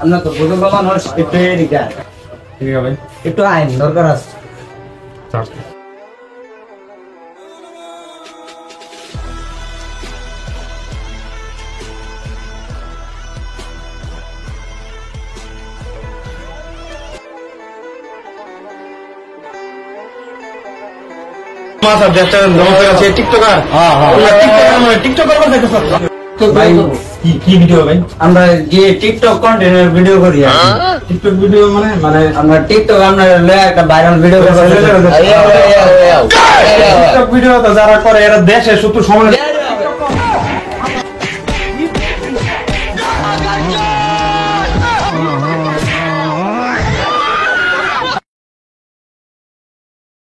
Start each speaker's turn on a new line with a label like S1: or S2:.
S1: আমরা তো বুঝুন বাবা নয় একটু এদিকে
S2: ঠিক আছে ভাই
S1: একটু আইন দরকার আছে
S2: টিকটকার কি ভিডিও ভাই
S1: আমরা যে টিকটক কন্টেন্টের ভিডিও করি
S2: টিকটক ভিডিও মানে
S1: আমরা টিকটক আমরা একটা ভাইরাল ভিডিও
S2: টিকটক ভিডিও তো যারা করে এরা দেশে শুধু সমাজ